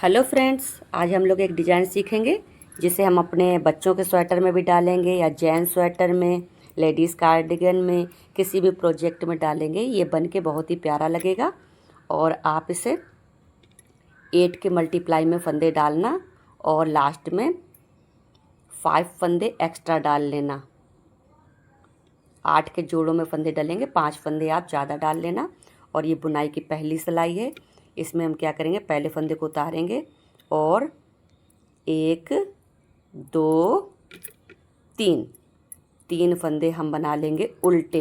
Hello friends, आज हम लोग एक डिज़ाइन सीखेंगे जिसे हम अपने बच्चों के स्वेटर में भी डालेंगे या जेंट्स स्वेटर में, लेडीज़ कार्डिगन में, किसी भी प्रोजेक्ट में डालेंगे। ये बन के बहुत ही प्यारा लगेगा। और आप इसे 8 के मल्टीप्लाई में फंदे डालना और लास्ट में 5 फंदे एक्स्ट्रा डाल लेना। 8 के जोड़ों में फंदे डालेंगे, 5 फंदे आप ज़्यादा डाल लेना। और ये बुनाई की पहली सिलाई है। इसमें हम क्या करेंगे, पहले फंदे को उतारेंगे और 1 2 3 फंदे हम बना लेंगे उल्टे।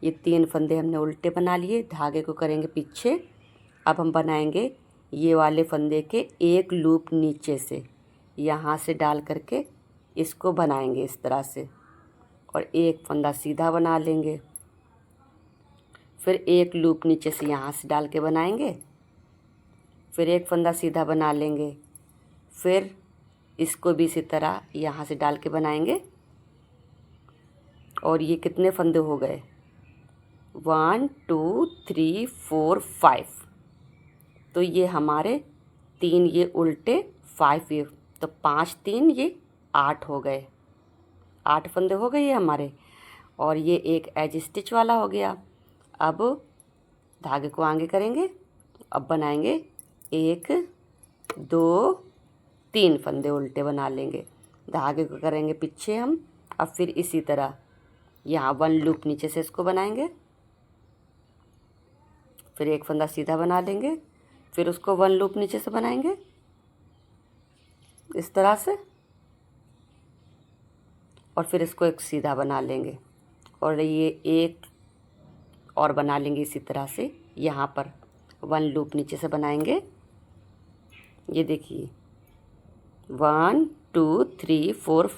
ये 3 फंदे हमने उल्टे बना लिए, धागे को करेंगे पीछे। अब हम बनाएंगे ये वाले फंदे के एक लूप नीचे से, यहाँ से डाल करके इसको बनाएंगे इस तरह से, और एक फंदा सीधा बना लेंगे। फिर एक लूप नीचे से यहाँ से डाल के बनाएंगे, फिर एक फंदा सीधा बना लेंगे, फिर इसको भी इसी तरह यहाँ से डाल के बनाएंगे। और ये कितने फंदे हो गए, 1 2 3 4 5। तो ये हमारे 3 ये उल्टे, 5 ये, तो 5 3 ये 8 हो गए। 8 फंदे हो गए ये हमारे। और ये एक एज स्टिच वाला हो गया। अब धागे को आगे करेंगे, अब बनाएंगे 1 2 3 फंदे उल्टे बना लेंगे, धागे को करेंगे पीछे हम। अब फिर इसी तरह यहाँ 1 लूप नीचे से इसको बनाएंगे, फिर एक फंदा सीधा बना लेंगे, फिर उसको 1 लूप नीचे से बनाएंगे इस तरह से, और फिर इसको एक सीधा बना लेंगे। और ये एक और बना लेंगे इसी तरह से, यहाँ पर 1 लूप नीचे से बनाएंगे। ये देखिए 1 2 3 4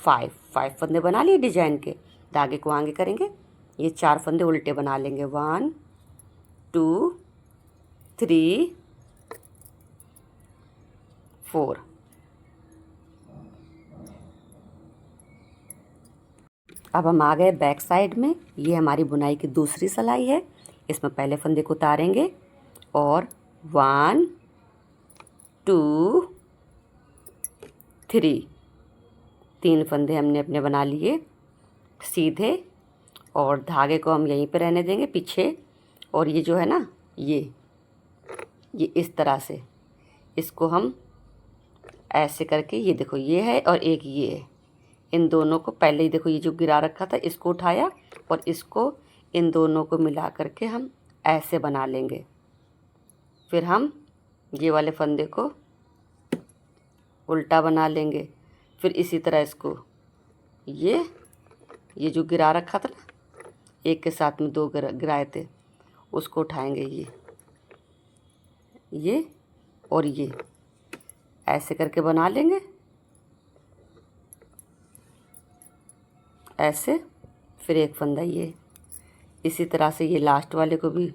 5 फंदे बना लिए डिजाइन के। धागे को आगे करेंगे, ये 4 फंदे उल्टे बना लेंगे, 1 2 3 4। अब हम आ गए बैक साइड में। ये हमारी बुनाई की दूसरी सिलाई है। इसमें पहले फंदे को उतारेंगे और 1 2 3 फंदे हमने अपने बना लिए सीधे, और धागे को हम यहीं पे रहने देंगे पीछे। और ये जो है ना, ये इस तरह से इसको हम ऐसे करके, ये देखो ये है और एक ये है, इन दोनों को पहले ही देखो, ये जो गिरा रखा था इसको उठाया और इसको, इन दोनों को मिला करके हम ऐसे बना लेंगे। फिर हम ये वाले फंदे को उल्टा बना लेंगे, फिर इसी तरह इसको, ये जो गिरा रखा था ना, एक के साथ में 2 गिराए थे, उसको उठाएंगे, ये और ये ऐसे करके बना लेंगे ऐसे। फिर एक फंदा ये इसी तरह से, ये लास्ट वाले को भी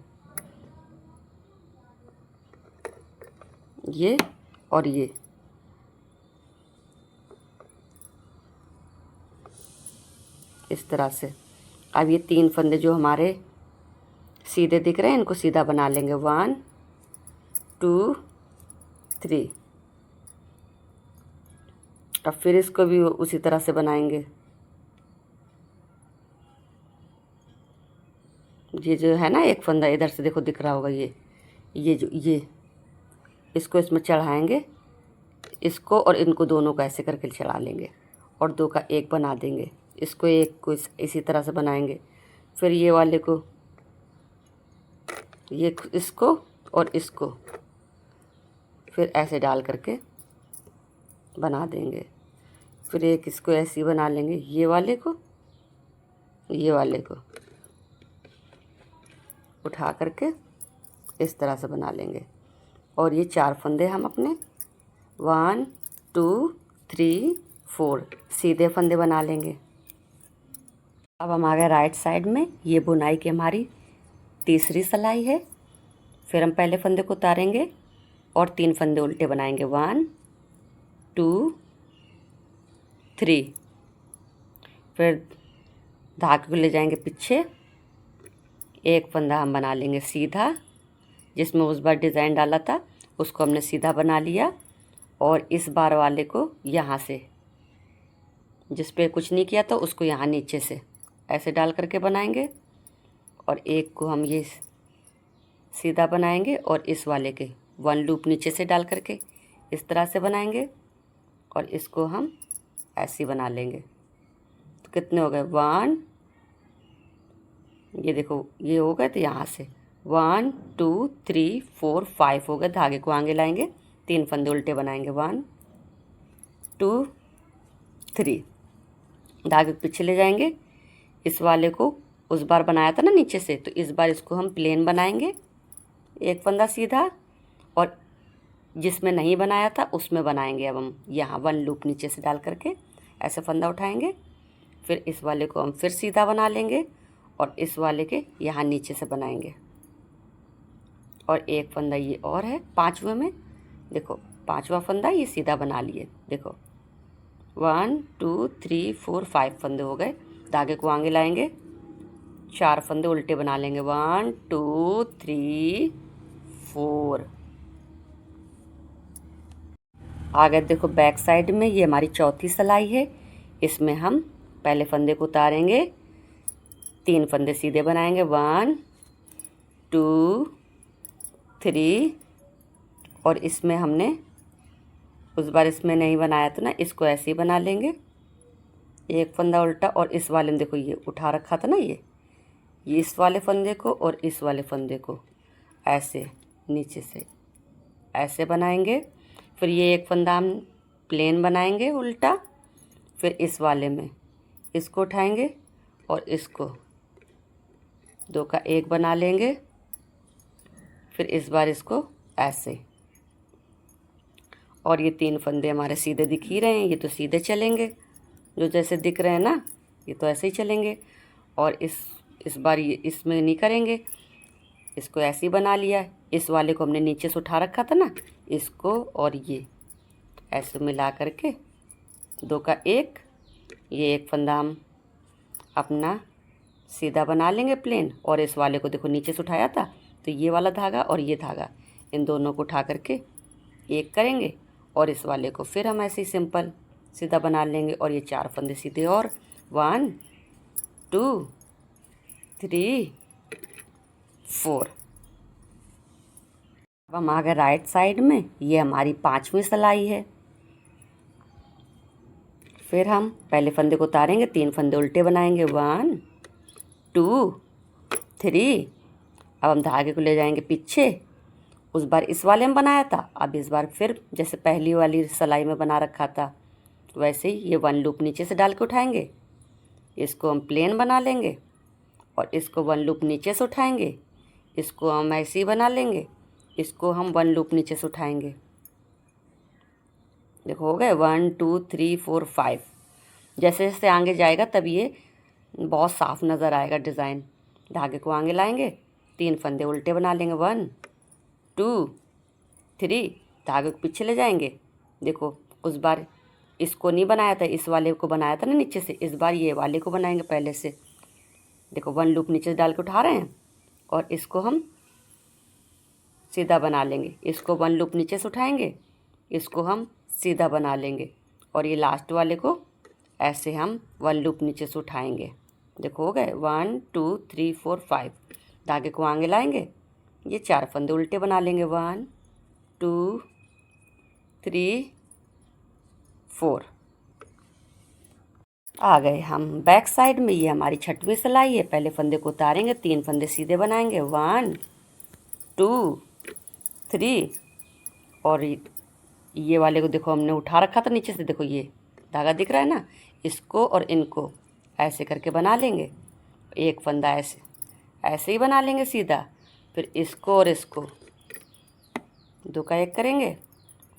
ये और ये इस तरह से। अब ये 3 फंदे जो हमारे सीधे दिख रहे हैं, इनको सीधा बना लेंगे, 1 2 3। अब फिर इसको भी उसी तरह से बनाएंगे। ये जो है ना, एक फंदा इधर से देखो दिख रहा होगा, ये इसको इसमें चढ़ाएंगे, इसको और इनको दोनों को ऐसे करके चढ़ा लेंगे और 2 का 1 बना देंगे। इसको एक को इसी तरह से बनाएंगे। फिर ये वाले को, ये इसको और इसको फिर ऐसे डाल करके बना देंगे। फिर एक इसको ऐसे ही बना लेंगे, ये वाले को उठा करके इस तरह से बना लेंगे। और ये 4 फंदे हम अपने 1 2 3 4 सीधे फंदे बना लेंगे। अब हम आ गए राइट साइड में। ये बुनाई की हमारी तीसरी सिलाई है। फिर हम पहले फंदे को उतारेंगे और 3 फंदे उल्टे बनाएंगे, 1 2 3। फिर धागे को ले जाएंगे पीछे, एक फंदा हम बना लेंगे सीधा जिसमें उस बार डिज़ाइन डाला था, उसको हमने सीधा बना लिया और इस बार वाले को यहाँ से, जिस पे कुछ नहीं किया था उसको यहाँ नीचे से ऐसे डाल करके बनाएंगे और एक को हम ये सीधा बनाएंगे और इस वाले के 1 लूप नीचे से डाल करके इस तरह से बनाएंगे और इसको हम ऐसे ही बना लेंगे। तो कितने हो गए 1, ये देखो ये हो गए, तो यहाँ से 1 2 3 4 5 हो गए। धागे को आगे लाएंगे, 3 फंदे उल्टे बनाएंगे, 1 2 3, धागे को पीछे ले जाएंगे। इस वाले को उस बार बनाया था ना नीचे से, तो इस बार इसको हम प्लेन बनाएंगे, एक फंदा सीधा, और जिसमें नहीं बनाया था उसमें बनाएंगे अब हम यहाँ 1 लूप नीचे से डाल करके ऐसे फंदा उठाएंगे। फिर इस वाले को हम फिर सीधा बना लेंगे और इस वाले के यहाँ नीचे से बनाएंगे और एक फंदा ये और है 5वें में, देखो 5वां फंदा ये सीधा बना लिए। देखो 1 2 3 4 5 फंदे हो गए। धागे को आगे लाएंगे, 4 फंदे उल्टे बना लेंगे, 1 2 3 4। आगे देखो बैक साइड में ये हमारी चौथी सिलाई है। इसमें हम पहले फंदे को उतारेंगे, 3 फंदे सीधे बनाएंगे, 1 2 3, और इसमें हमने उस बार इसमें नहीं बनाया था ना, इसको ऐसे ही बना लेंगे, एक फंदा उल्टा, और इस वाले में देखो ये उठा रखा था ना, ये इस वाले फंदे को और इस वाले फंदे को ऐसे नीचे से ऐसे बनाएंगे। फिर ये एक फंदा हम प्लेन बनाएंगे उल्टा, फिर इस वाले में इसको उठाएंगे और इसको 2 का 1 बना लेंगे। फिर इस बार इसको ऐसे, और ये 3 फंदे हमारे सीधे दिख ही रहे हैं, ये तो सीधे चलेंगे, जो जैसे दिख रहे हैं ना ये तो ऐसे ही चलेंगे। और इस बार ये इसमें नहीं करेंगे, इसको ऐसे ही बना लिया। इस वाले को हमने नीचे से उठा रखा था ना, इसको और ये ऐसे मिला करके 2 का 1, ये एक फंदा हम अपना सीधा बना लेंगे प्लेन, और इस वाले को देखो नीचे से उठाया था, तो ये वाला धागा और ये धागा इन दोनों को उठा करके एक करेंगे और इस वाले को फिर हम ऐसे ही सिंपल सीधा बना लेंगे और ये 4 फंदे सीधे, और 1 2 3 4। अब हम आ गए राइट साइड में, ये हमारी 5वीं सिलाई है। फिर हम पहले फंदे को उतारेंगे, 3 फंदे उल्टे बनाएंगे, 1 2 3। अब हम धागे को ले जाएंगे पीछे, उस बार इस वाले में बनाया था, अब इस बार फिर जैसे पहली वाली सिलाई में बना रखा था वैसे ही ये 1 लूप नीचे से डाल के उठाएंगे, इसको हम प्लेन बना लेंगे और इसको 1 लूप नीचे से उठाएंगे, इसको हम ऐसे ही बना लेंगे, इसको हम 1 लूप नीचे से उठाएंगे। देखो हो गए 1 2 3 4 5। जैसे जैसे आगे जाएगा तब ये बहुत साफ नज़र आएगा डिज़ाइन। धागे को आगे लाएंगे, 3 फंदे उल्टे बना लेंगे, 1 2 3, धागे को पीछे ले जाएंगे। देखो उस बार इसको नहीं बनाया था, इस वाले को बनाया था ना नीचे से, इस बार ये वाले को बनाएंगे पहले से। देखो 1 लूप नीचे से डाल के उठा रहे हैं और इसको हम सीधा बना लेंगे, इसको 1 लूप नीचे से उठाएंगे, इसको हम सीधा बना लेंगे और ये लास्ट वाले को ऐसे हम 1 लूप नीचे से उठाएंगे। देखो हो गए 1 2 3 4 5। धागे को आगे लाएंगे, ये 4 फंदे उल्टे बना लेंगे, 1 2 3 4। आ गए हम बैक साइड में, ये हमारी 6वीं सिलाई है। पहले फंदे को उतारेंगे, 3 फंदे सीधे बनाएंगे, 1 2 3, और ये वाले को देखो हमने उठा रखा था नीचे से, देखो ये धागा दिख रहा है ना, इसको और इनको ऐसे करके बना लेंगे, एक फंदा ऐसे ऐसे ही बना लेंगे सीधा। फिर इसको और इसको 2 का 1 करेंगे,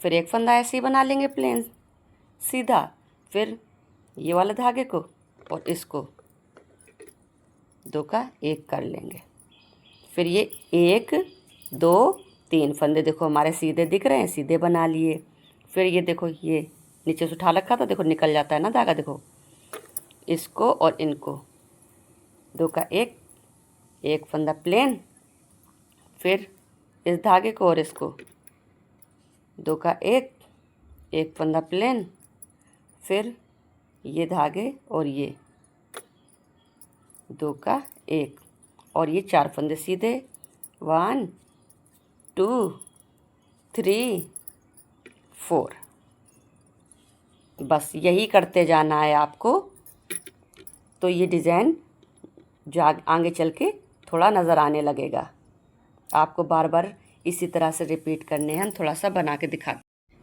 फिर एक फंदा ऐसे ही बना लेंगे प्लेन सीधा, फिर ये वाले धागे को और इसको 2 का 1 कर लेंगे। फिर ये 1 2 3 फंदे देखो हमारे सीधे दिख रहे हैं, सीधे बना लिए। फिर ये देखो ये नीचे से उठा रखा था, देखो निकल जाता है ना धागा, देखो इसको और इनको 2 का 1, एक फंदा प्लेन, फिर इस धागे को और इसको 2 का एक फंदा प्लेन, फिर ये धागे और ये 2 का 1 और ये 4 फंदे सीधे 1 2 3 4। बस यही करते जाना है आपको। तो ये डिज़ाइन जो आगे चल के थोड़ा नज़र आने लगेगा। आपको बार बार इसी तरह से रिपीट करने हैं। हम थोड़ा सा बना के दिखा,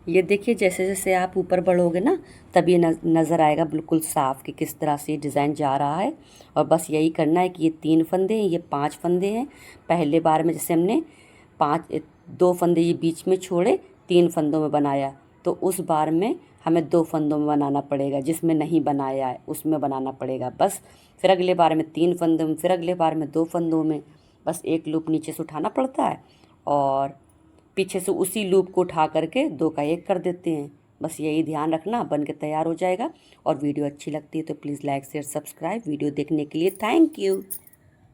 ये देखिए जैसे जैसे आप ऊपर बढ़ोगे ना तब ये नज़र आएगा बिल्कुल साफ़ कि किस तरह से ये डिज़ाइन जा रहा है। और बस यही करना है कि ये 3 फंदे हैं, ये 5 फंदे हैं। पहले बार में जैसे हमने 2 फंदे ये बीच में छोड़े, 3 फंदों में बनाया, तो उस बार में हमें 2 फंदों में बनाना पड़ेगा, जिसमें नहीं बनाया है उसमें बनाना पड़ेगा बस। फिर अगले बार में 3 फंदों में, फिर अगले बार में 2 फंदों में। बस एक लूप नीचे से उठाना पड़ता है और पीछे से उसी लूप को उठा करके 2 का 1 कर देते हैं। बस यही ध्यान रखना, बन के तैयार हो जाएगा। और वीडियो अच्छी लगती है तो please like share subscribe. Video देखने के लिए थैंक यू।